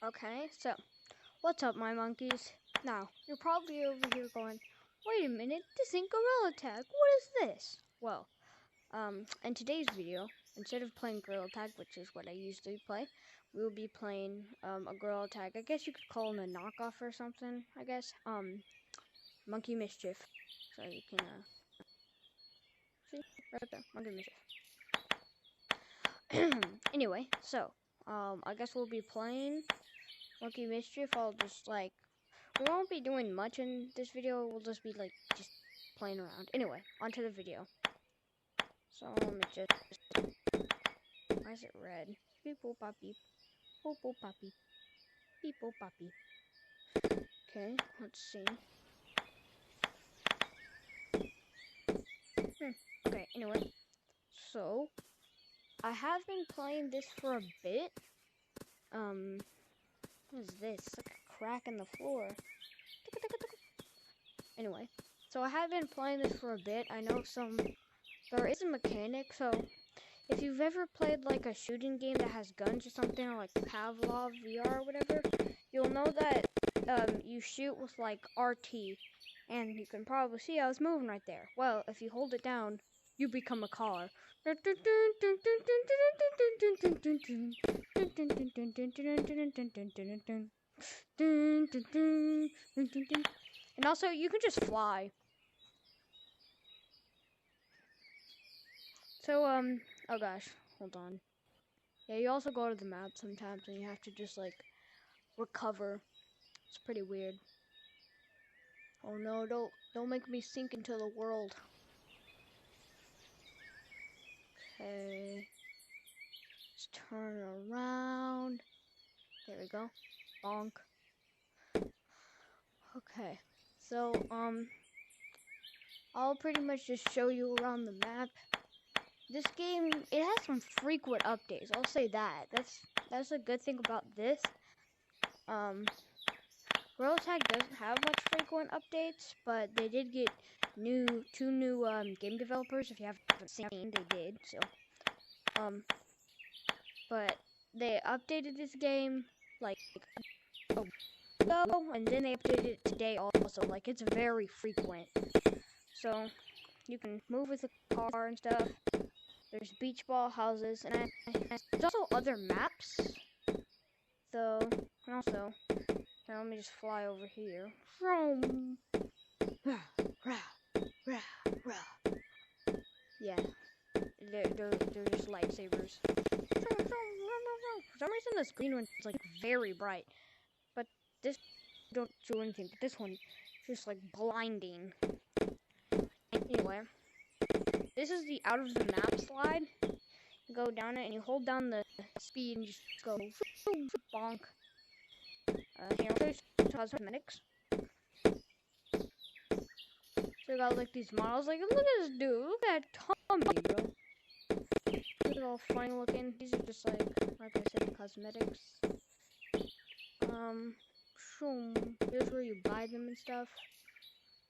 Okay, so what's up, my monkeys? Now, you're probably over here going, wait a minute, this ain't Gorilla Tag. What is this? Well, in today's video, instead of playing Gorilla Tag, which is what I usually play, we will be playing a Gorilla Tag. I guess you could call him a knockoff or something, I guess. Monkey Mischief. So you can, see? Right there, Monkey Mischief. Anyway, so, I guess we'll be playing Monkey Mischief. I'll just, like, we won't be doing much in this video. We'll just be, like, just playing around. Anyway, onto the video. So, let me just, why is it red? Beep, boop, pop, beep. Boop, boop, pop, beep. Beep, boop, pop, beep. Okay, let's see. Okay, anyway. So, I have been playing this for a bit. What is this? It's like a crack in the floor. Anyway, so I have been playing this for a bit. I know there is a mechanic, so if you've ever played like a shooting game that has guns or something, or like Pavlov VR or whatever, you'll know that you shoot with like RT, and you can probably see I was moving right there. Well, if you hold it down, you become a car. And also, you can just fly. So, oh gosh, hold on. Yeah, you also go to the map sometimes and you have to just, like, recover. It's pretty weird. Oh no, don't make me sink into the world. Okay. Let's turn around. There we go. Bonk. Okay. So, I'll pretty much just show you around the map. This game, it has some frequent updates. I'll say that. That's a good thing about this. Gorilla Tag doesn't have much frequent updates, but they did get two new game developers. If you haven't seen, they did. So, but they updated this game like a week ago, and then they updated it today also. Like, it's very frequent. So you can move with the car and stuff. There's beach ball houses, and there's also other maps. So, and also, now let me just fly over here. Yeah, they're just lightsabers. For some reason, this green one is like very bright, but this don't do anything. But this one is just like blinding. Anyway, this is the out of the map slide. You go down it and you hold down the speed and just go bonk. Here, I'll show you some cosmetics. So you got like these models, like look at this dude, look at that tummy, bro. Look at all funny looking. These are just like I said, the cosmetics. Here's where you buy them and stuff.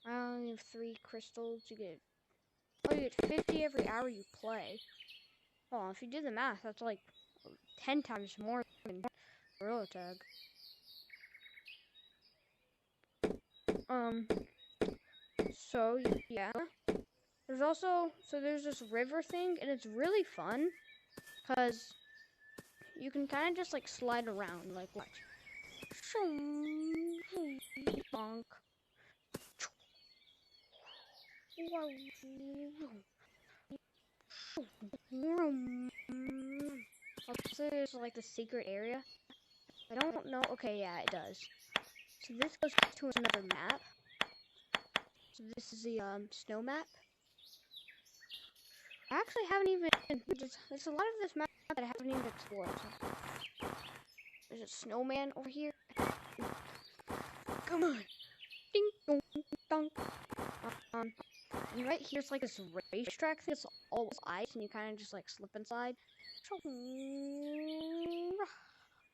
I only have 3 crystals. You get 50 every hour you play. Oh, if you do the math, that's like 10 times more than Gorilla Tag. So yeah. There's this river thing, and it's really fun, cause you can kind of just like slide around, like watch. Bonk. Also, there's like the secret area. I don't know. Okay, yeah, it does. So this goes to another map. So this is the snow map. I actually haven't even. There's a lot of this map that I haven't even explored. So. There's a snowman over here. Come on. Ding dong dong. And right here's like this racetrack thing. It's all ice, and you kind of just like slip inside.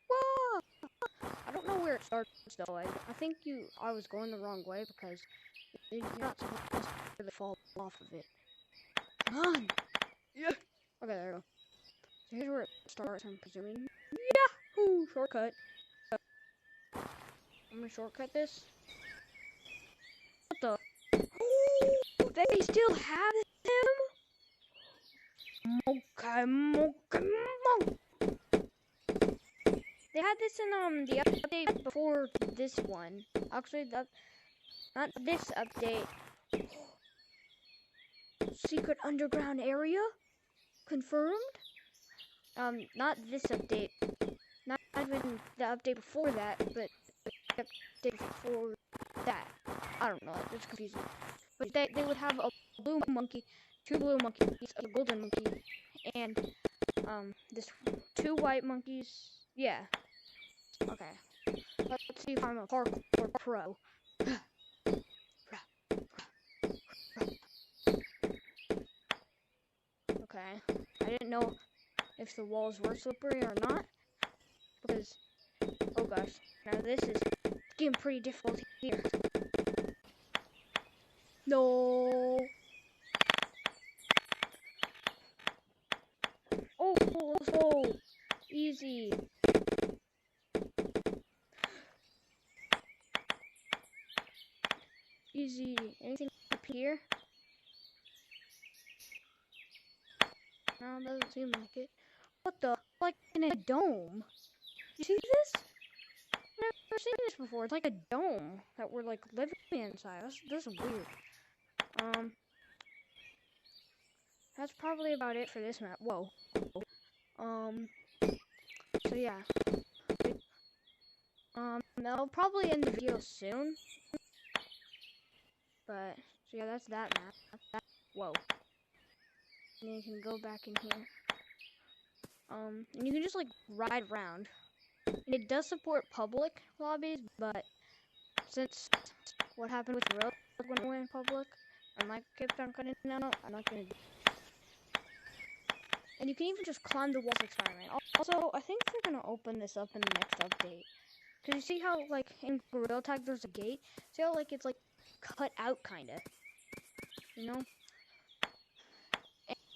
Whoa! I don't know where it starts though. I think I was going the wrong way because you're not supposed to fall off of it. Come on! Yeah! Okay, there we go. So here's where it starts, I'm presuming. Yahoo! Shortcut. I'm gonna shortcut this. What the? Oh, they still have him? They had this in the update before this one. Actually, not this update. Secret underground area confirmed. Not this update. Not even the update before that, but the update before that. I don't know. It's confusing. But they would have a blue monkey, 2 blue monkeys, a golden monkey, and this 2 white monkeys. Yeah. Okay. Let's see if I'm a parkour pro. Okay. I didn't know if the walls were slippery or not, because oh gosh, now this is getting pretty difficult here. No. Oh, easy. Easy. Anything up here? No, doesn't seem like it. What the? Like in a dome. You see this? I've never seen this before. It's like a dome that we're like living inside. This is weird. That's probably about it for this map. Whoa. So yeah. I'll probably end the video soon. But so yeah, that's that map. Whoa. And then you can go back in here. And you can just like ride around. And it does support public lobbies, but since what happened with the road when it went in public, and I kept on cutting it out, I'm not gonna do it. And you can even just climb the walls like Spider-Man. Also, I think they're gonna open this up in the next update. Cause you see how like in Gorilla Tag there's a gate? See how like it's like cut out kinda. You know?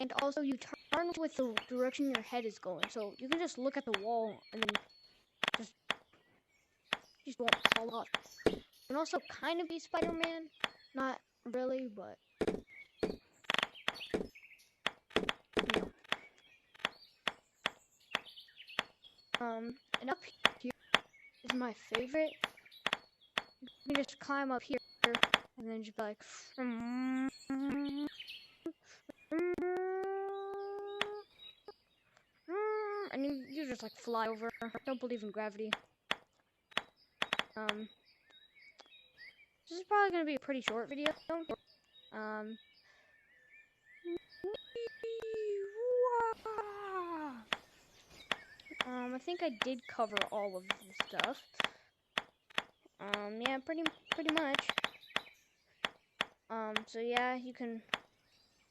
And also you turn with the direction your head is going. So you can just look at the wall and then just won't fall off. You can also kind of be Spider-Man. Not really, but you know. And up here is my favorite. You can just climb up here and then just be like and you just like fly over. Don't believe in gravity. This is probably gonna be a pretty short video. I think I did cover all of the stuff. Yeah, pretty much. So yeah, you can.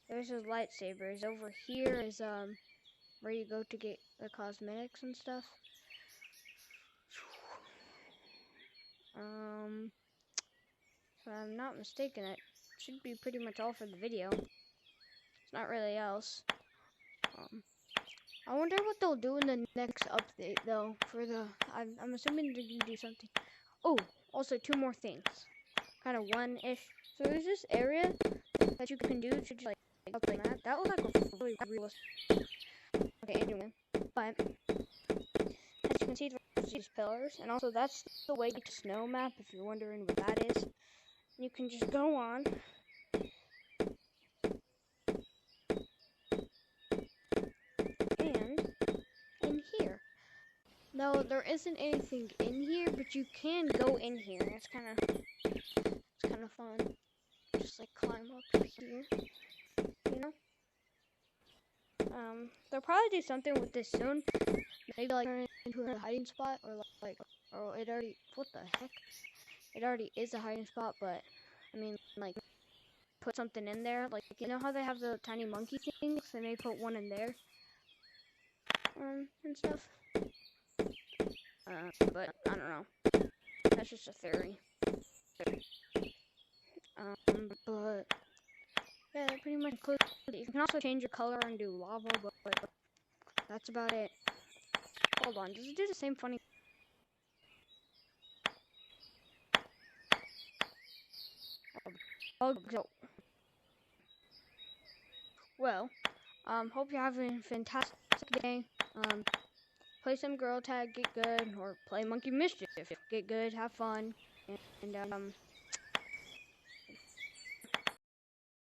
There's those lightsabers. Over here is where you go to get the cosmetics and stuff. If I'm not mistaken, it should be pretty much all for the video. It's not really else. I wonder what they'll do in the next update, though. For the, I'm assuming they're gonna do something. Oh, also 2 more things. Kind of one-ish. So there's this area that you can do to just like that. That was like a really realistic. Okay, anyway, but as you can see, there's these pillars, and also that's the way to snow map. If you're wondering what that is, you can just go on. And in here. No, there isn't anything in here, but you can go in here. It's kind of fun. Just like climb up here, you know. They'll probably do something with this soon. Maybe like turn it into a hiding spot, or or it already. What the heck? It already is a hiding spot, but I mean, like, put something in there. Like, you know how they have the tiny monkey things? They may put one in there, and stuff. But I don't know. That's just a theory. But yeah, that pretty much includes it. You can also change your color and do lava, but that's about it. Hold on, does it do the same funny? So, well, hope you're having a fantastic day. Play some girl tag, get good, or play monkey mischief, get good, have fun, and